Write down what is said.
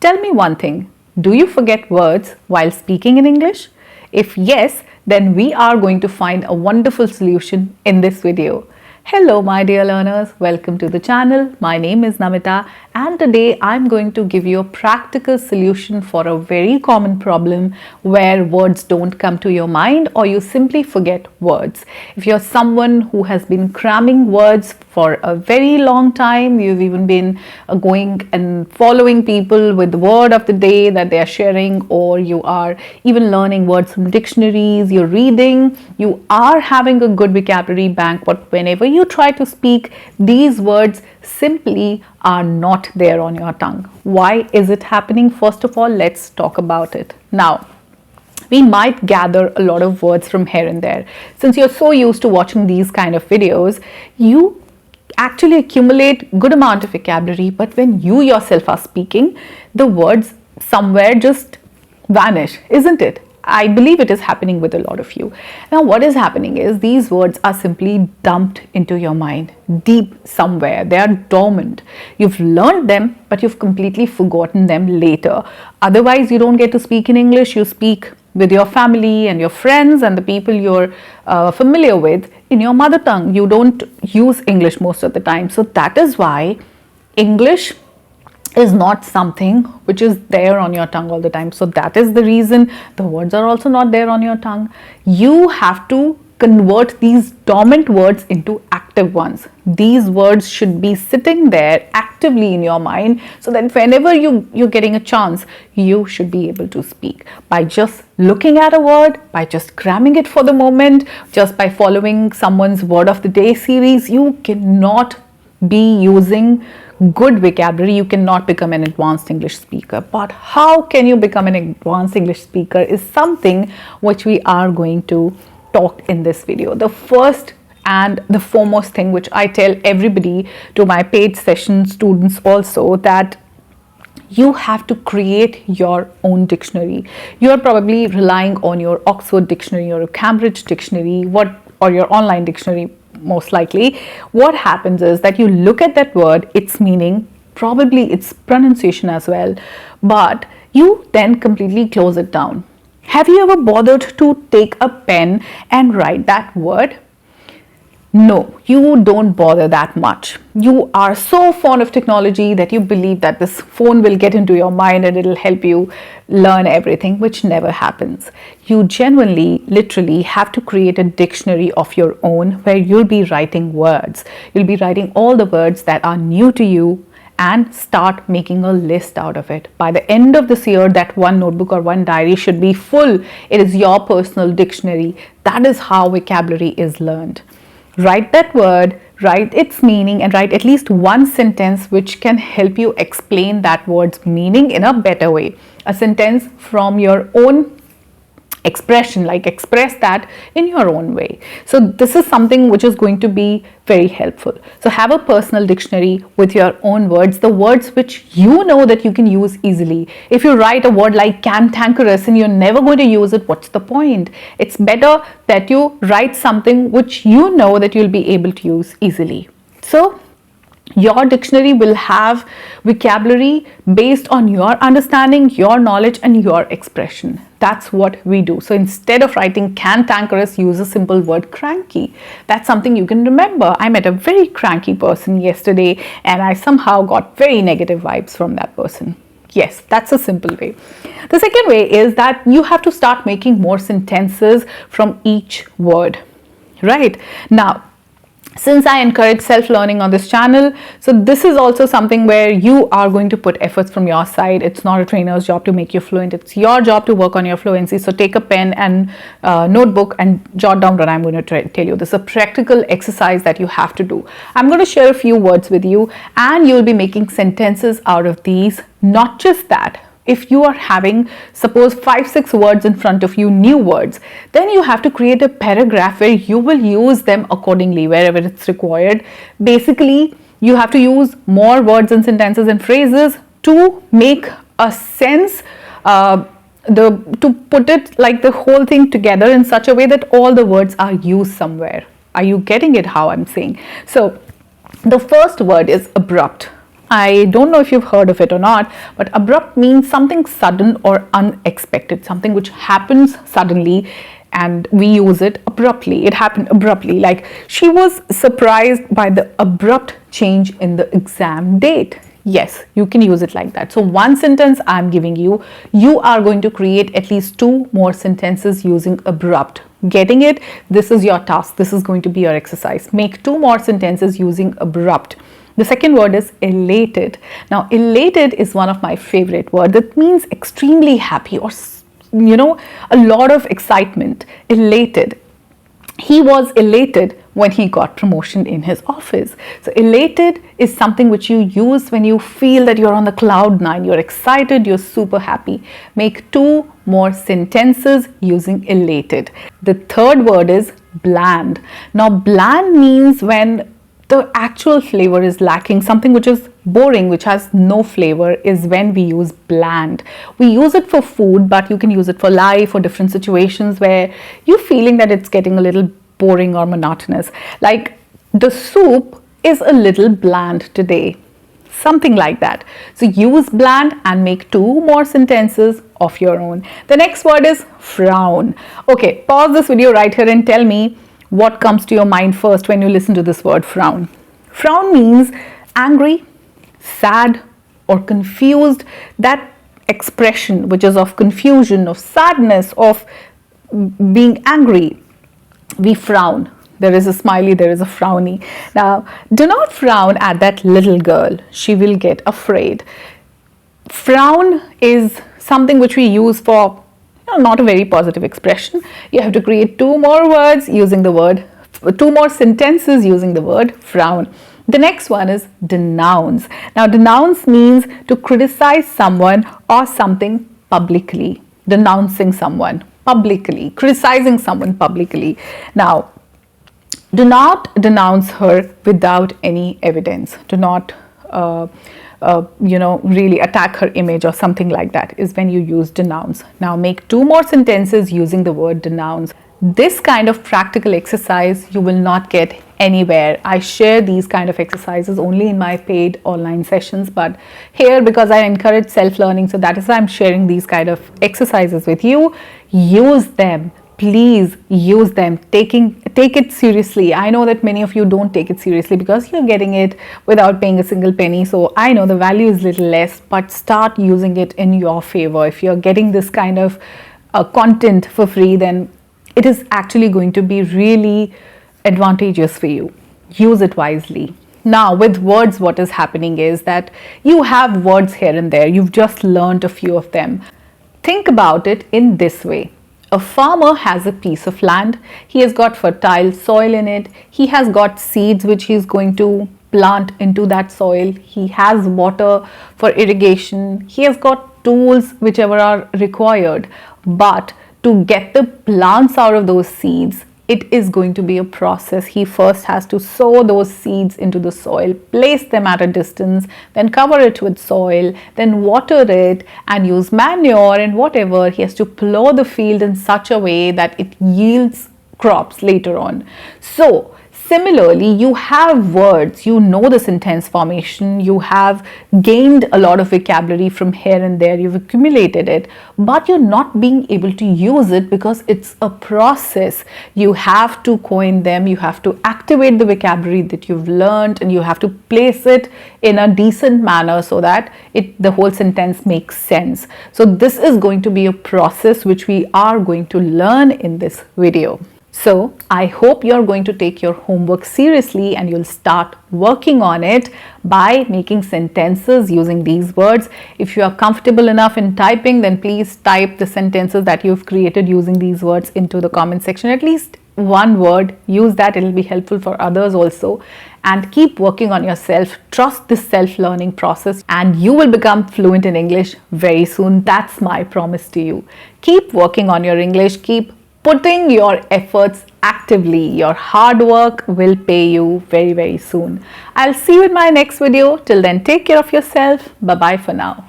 Tell me one thing, do you forget words while speaking in English? If yes, then we are going to find a wonderful solution in this video. Hello my dear learners, welcome to the channel. My name is Namita and today I'm going to give you a practical solution for a very common problem where words don't come to your mind or you simply forget words. If you're someone who has been cramming words for a very long time, you've even been going and following people with the word of the day that they are sharing, or you are even learning words from dictionaries, you're reading, you are having a good vocabulary bank, but whenever you try to speak, these words simply are not there on your tongue. Why is it happening? First of all, let's talk about it. Now, we might gather a lot of words from here and there. Since you're so used to watching these kind of videos, you actually accumulate good amount of vocabulary, but when you yourself are speaking, the words somewhere just vanish, isn't it? I believe it is happening with a lot of you. Now, what is happening is these words are simply dumped into your mind, deep somewhere. They are dormant. You've learned them, but you've completely forgotten them later. Otherwise, you don't get to speak in English. You speak with your family and your friends and the people you're familiar with in your mother tongue. You don't use English most of the time. So that is why English is not something which is there on your tongue all the time. So that is the reason the words are also not there on your tongue. You have to convert these dormant words into active ones. These words should be sitting there actively in your mind so that whenever you're getting a chance, you should be able to speak. By just looking at a word, by just cramming it for the moment, just by following someone's word of the day series, you cannot be using good vocabulary. You cannot become an advanced English speaker. But how can you become an advanced English speaker is something which we are going to talk in this video. The first and the foremost thing which I tell everybody, to my paid session students also, that you have to create your own dictionary. You are probably relying on your Oxford dictionary or a Cambridge dictionary, or your online dictionary most likely. What happens is that you look at that word, its meaning, probably its pronunciation as well, but you then completely close it down. Have you ever bothered to take a pen and write that word? No, you don't bother that much. You are so fond of technology that you believe that this phone will get into your mind and it'll help you learn everything, which never happens. You genuinely, literally have to create a dictionary of your own where you'll be writing words. You'll be writing all the words that are new to you and start making a list out of it. By the end of this year, that one notebook or one diary should be full. It is your personal dictionary. That is how vocabulary is learned. Write that word, write its meaning, and write at least one sentence which can help you explain that word's meaning in a better way. A sentence from your own expression, like express that in your own way. So this is something which is going to be very helpful. So have a personal dictionary with your own words, the words which you know that you can use easily. If you write a word like cantankerous and you're never going to use it, what's the point? It's better that you write something which you know that you'll be able to use easily. So your dictionary will have vocabulary based on your understanding, your knowledge, and your expression. That's what we do. So instead of writing cantankerous, use a simple word cranky. That's something you can remember. I met a very cranky person yesterday and I somehow got very negative vibes from that person. Yes, that's a simple way. The second way is that you have to start making more sentences from each word, right? Now, since I encourage self-learning on this channel, so this is also something where you are going to put efforts from your side. It's not a trainer's job to make you fluent. It's your job to work on your fluency. So take a pen and notebook and jot down what I'm going to tell you. This is a practical exercise that you have to do. I'm going to share a few words with you and you'll be making sentences out of these. Not just that. If you are having, suppose 5-6 words in front of you, new words, then you have to create a paragraph where you will use them accordingly wherever it's required. Basically, you have to use more words and sentences and phrases to make a sense, to put it like the whole thing together in such a way that all the words are used somewhere. Are you getting it how I'm saying? So the first word is abrupt. I don't know if you've heard of it or not, but abrupt means something sudden or unexpected, something which happens suddenly and we use it abruptly. It happened abruptly, like she was surprised by the abrupt change in the exam date. Yes, you can use it like that. So one sentence I'm giving you, you are going to create at least 2 more sentences using abrupt. Getting it? This is your task. This is going to be your exercise. Make 2 more sentences using abrupt. The second word is elated. Now, elated is one of my favorite words. That means extremely happy or, a lot of excitement. Elated. He was elated when he got promotion in his office. So elated is something which you use when you feel that you're on the cloud 9, you're excited, you're super happy. Make 2 more sentences using elated. The third word is bland. Now bland means when the actual flavor is lacking, something which is boring, which has no flavor, is when we use bland. We use it for food, but you can use it for life or different situations where you're feeling that it's getting a little boring or monotonous. Like the soup is a little bland today. Something like that. So use bland and make 2 more sentences of your own. The next word is frown. Okay, pause this video right here and tell me what comes to your mind first when you listen to this word frown. Frown means angry, sad, or confused. That expression which is of confusion, of sadness, of being angry. We frown. There is a smiley, there is a frowny. Now, do not frown at that little girl. She will get afraid. Frown is something which we use for not a very positive expression. You have to create 2 more words using the word, 2 more sentences using the word frown. The next one is denounce. Now, denounce means to criticize someone or something publicly. Denouncing someone publicly, criticizing someone publicly. Now, do not denounce her without any evidence. Do not really attack her image or something like that is when you use denounce. Now make 2 more sentences using the word denounce. This kind of practical exercise you will not get anywhere. I share these kind of exercises only in my paid online sessions, but here, because I encourage self-learning, so that is why I'm sharing these kind of exercises with you. Use them. Please use them. Take it seriously. I know that many of you don't take it seriously because you're getting it without paying a single penny. So I know the value is little less, but start using it in your favor. If you're getting this kind of content for free, then it is actually going to be really advantageous for you. Use it wisely. Now with words, what is happening is that you have words here and there. You've just learned a few of them. Think about it in this way. A farmer has a piece of land. He has got fertile soil in it. He has got seeds which he is going to plant into that soil. He has water for irrigation. He has got tools whichever are required. But to get the plants out of those seeds, it is going to be a process. He first has to sow those seeds into the soil, place them at a distance, then cover it with soil, then water it and use manure and whatever. He has to plow the field in such a way that it yields crops later on. So similarly, you have words, you know the sentence formation, you have gained a lot of vocabulary from here and there, you've accumulated it, but you're not being able to use it because it's a process. You have to coin them, you have to activate the vocabulary that you've learned, and you have to place it in a decent manner so that the whole sentence makes sense. So this is going to be a process which we are going to learn in this video. So I hope you're going to take your homework seriously and you'll start working on it by making sentences using these words. If you are comfortable enough in typing, then please type the sentences that you've created using these words into the comment section. At least 1 word, use that. It'll be helpful for others also. And keep working on yourself. Trust this self-learning process and you will become fluent in English very soon. That's my promise to you. Keep working on your English. Keep putting your efforts actively. Your hard work will pay you very, very soon. I'll see you in my next video. Till then, take care of yourself. Bye-bye for now.